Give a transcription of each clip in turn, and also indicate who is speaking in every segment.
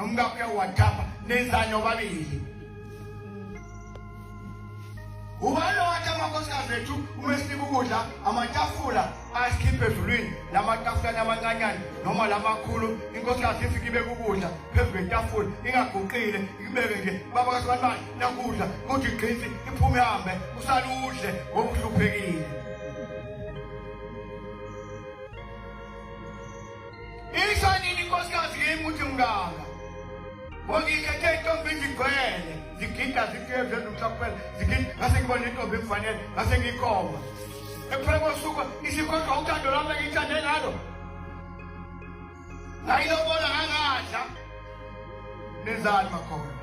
Speaker 1: nomkakhe wathapha nenzani nobabili. Ubalo wathi amakhosikazi ethu uma sinika ukudla amatafula asikhiphe ezulwini lamatafula amancanyane noma lamakhulu inkosikazi ifike ibeke ukudla phezu kwetafula ingaguqile ibeke nje baba kaSibani nakudla kuthi igqinsi iphume ihambe usale udle ngoba uhluphekile. Isanini inkosikazi kimi uthi mnganga ngikhethe intombi izigcwele zigida zikeze nomhlakuphela zigida ngase ngibona intombi emfanele ngase ngiyikhoma ekuphela kosuku isikhohlwa uthando lami engiyithande ngalo ngayilobona ngangadla nenzani makhona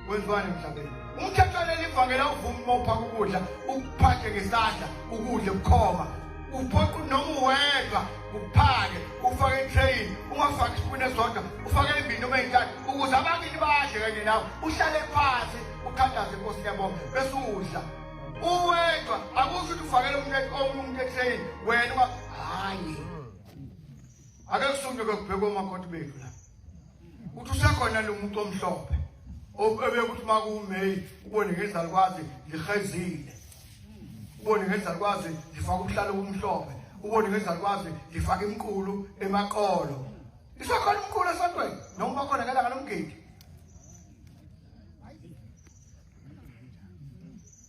Speaker 1: wenziwani emhlabeni umthetho leli ivangela uvuma uma uphaka ukudla ukuphathe ngesandla ukudla bukhoma uphoqa noma uwedwa uphake ufake etrain ungafaki isipuni esodwa ufake imbini noma ey'ntathu ukuze abakini badle kanye nawe uhlale phansi ukhandaze inkosi yabonga bese udla uwedwa akusho ukuthi ufakele umuntu etrain wena hayi ake kusunduke kubhekwa omakoti bethu la uthi usekhona lo muntu omhlophe obekuthi makumeyi ubone ngezalukwazi lihezile ubone ngezalukwazi lifaka ubuhlalo obumhlophe ubone ngezalukwazi lifaka imqulu emaqolo isakhona imqulu esontweni noma bakhona ngelanga lomgidi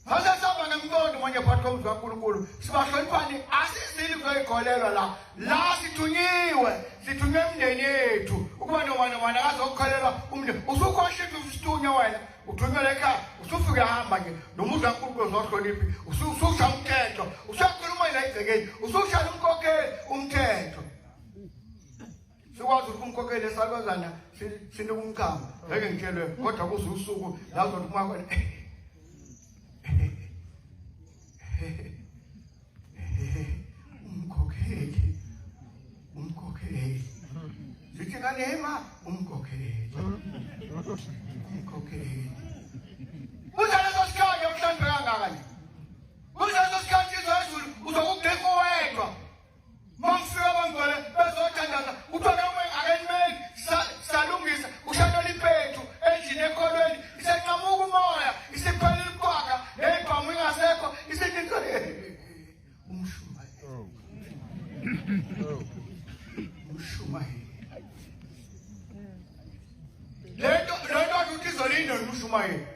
Speaker 1: Sasamba ngemntondo manje phakathi komzi kaNkulunkulu sibahloniphani asizili kuyikholelwa la sithunywe emndeni yethu ukuba nobani azokholelwa umndeni usukhoshitha usithunya wena uthunywe ekhaya usufike hamba nje nomuzi kaNkulunkulu zohloniphi ususha umthetho usakhuluma la igcekeni usushaya umkhokheli umthetho sikwazi ukumkhokheli esalozana sinokumkhamba ngeke ngitshelwe kodwa kuze usuku la uzothuma kwena umkhokheli sithi kanema umkhokheli uzaleso sikhathi okuhlanzeka kangaka uzaleso sikhathi izazulu uzokugeka wedwa mangifika abangcwele bezothandaza kuthiwa akenimeli salungisa ushadela ipethu endlini ekholweni isenqamuka umoya isiphelile ikwaka neyibhamu ingasekho iseninto umshumayeli lento ukuthi izolindwa umshumayeli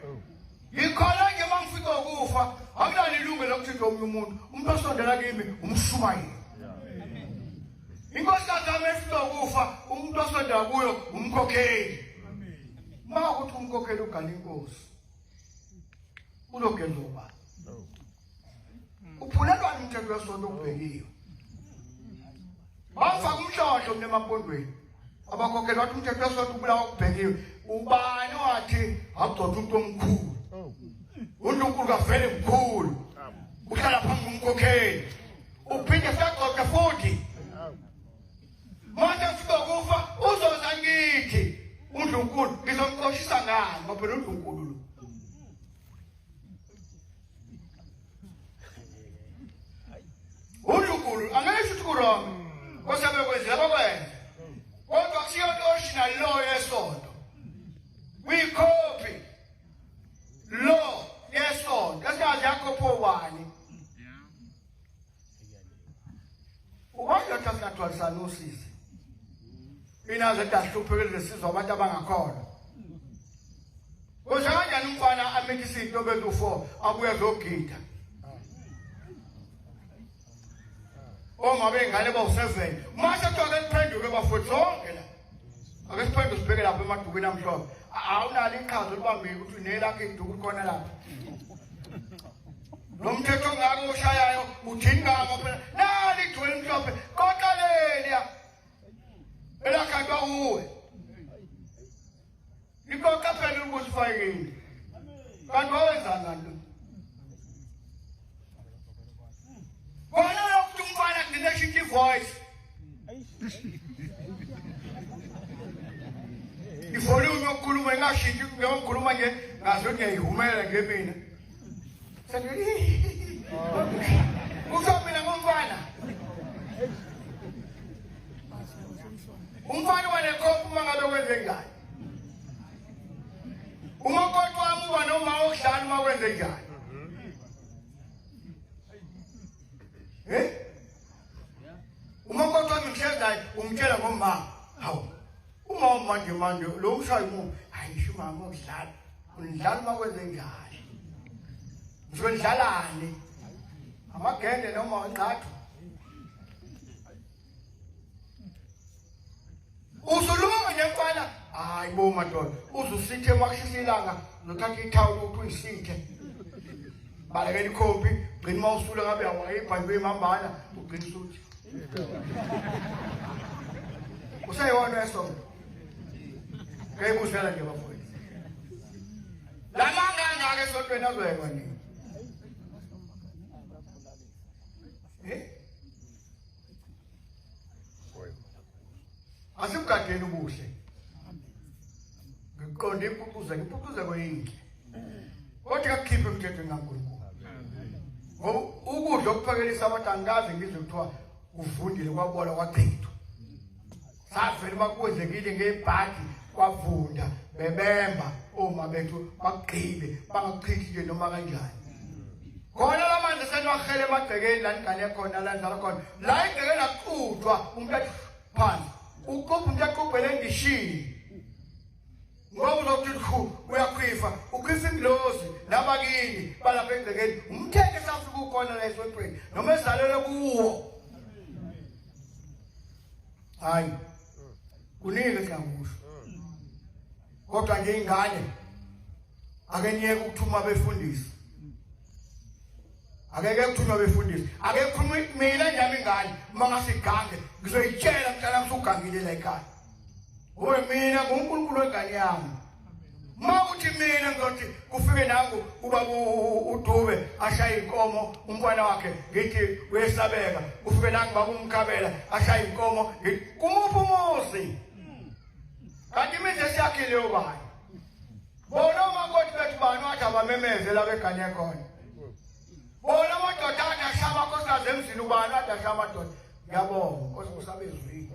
Speaker 1: yikhona nje mangifika ukufa akulani ilungelo lokuthi omunye umuntu osondela kimi umshumayeli inkosikazi yami efika ukufa umuntu osondela kuyo umkhokheli uma ukuthi umkhokheli ugana inkosi uzogenza ubani uphulelwa umthetho wesonto okubhekiwe bafaka umhlohlo nemapondweni abakhokheli wathi umthetho wesonto ubulawa okubhekiwe ubani wathi agcotha umuntu omkhulu uNkulunkulu kavele mkhulu uhlala phambi komkhokheli uphinde sagcotha futhi manje ufika kufa uzoza ngithi uNkulunkulu ngizomqoshisa ngani ngoba phela uNkulunkulu lo uNkulunkulu angisho ukuthi kuroma kosabe kwenza abakwenza kodwa kusiyo original law yesonto uyicopy law yesonto esingazi yakho phowani ubangathi asinatwalisana usisi inazo edahluphekile lesizwe abantu abangakhona kuze kanjani umfana amekisa into bezu-4 abuye ezogida ongabe ingane bawu-7 mase kuthiwa ke siphenduke bafowethu zonke la ake siphenduke sibheke lapha emadukweni amhlophe awunalo iqhaza olibambile ukuthi nelakho iduku khona lapha lo mthetho ongako oshayayo uthini ngako phela nali iduku elimhlophe koqaleliya elakhandwa uwe ikoqa phela ukuthi ufayekile kanti wawenza ngani bona ukuthi umfana kugcina eshintsha ivoice ivolume yokukhuluma ingashintshi ngiyokhuluma nje ngazi ukuthi ngiyayihumela ngemina kusho mina ngumfana umfana wanekhopha uma ngabe wenze njani njani uma kwenze njani uma kodwa ngisheza umtshela ngomama hawu uma manje lo mshayi mu ayisho mama ukudlala unidlala uma kwenze njani ngizodlalani amagende noma unqathu usulunga ngenkwana hayi bo madoda uzusithe makushisilanga nothatha ithawulo ukuthi uyisithe balekela ikhophi gcina mawusula ngabe awayibhanjwe imambala ugcina usuthi usayona esonto ngayibusela nje bafowethu lamanga ngake esontweni azoyekwa nini Asikugadeni ubuhle ngiqonde impucuze kweyinhle kodwa akukhiphe umthetho kaNkulunkulu ngoba ukudla okuphakelisa abantu angazi ngizwe kuthiwa uvundile kwabona kwachithwa savele bakwenzekile ngebhadi kwavunda bebemba oma bethu baqhibe bangachithi nje noma kanjani khona lamanje senwahele emagcekeni la ingane yakhona la njalo khona la igcekeni aquthwa umuntu phansi ukupha umuntu aqubhele endishini ngoba uzokuthi uyakhwifa ukhwifa ingilosi nabakini balapha egcekeni umthetho esafika ukhona la eswephweni noma ezalelwe kuwo hayi kuningi siyakusho kodwa nje ingane akenyeke ukuthuma befundisi akeke ukuthunywa befundisi ake kukhuluma mina njalo ingane mangasigange ngizoyitshela mhlala ngisugangile la ekhaya owe mina nguNkulunkulu wengane yami mawuthi mina ngizothi kufike nangu ubaba uDube ashaya inkomo umfana wakhe ngithi uyesabeka ufike nangu baba uMkhabela ashaya inkomo ngithi kumuphi umuzi kanti manje siyakhile ubani bona umakoti bethu bani wathi abamemeze la begane khona bona amadoda ashaya amakhosikazi emzini ubani wathi ashaya amadoda ngiyabonga nkosi kusabezwini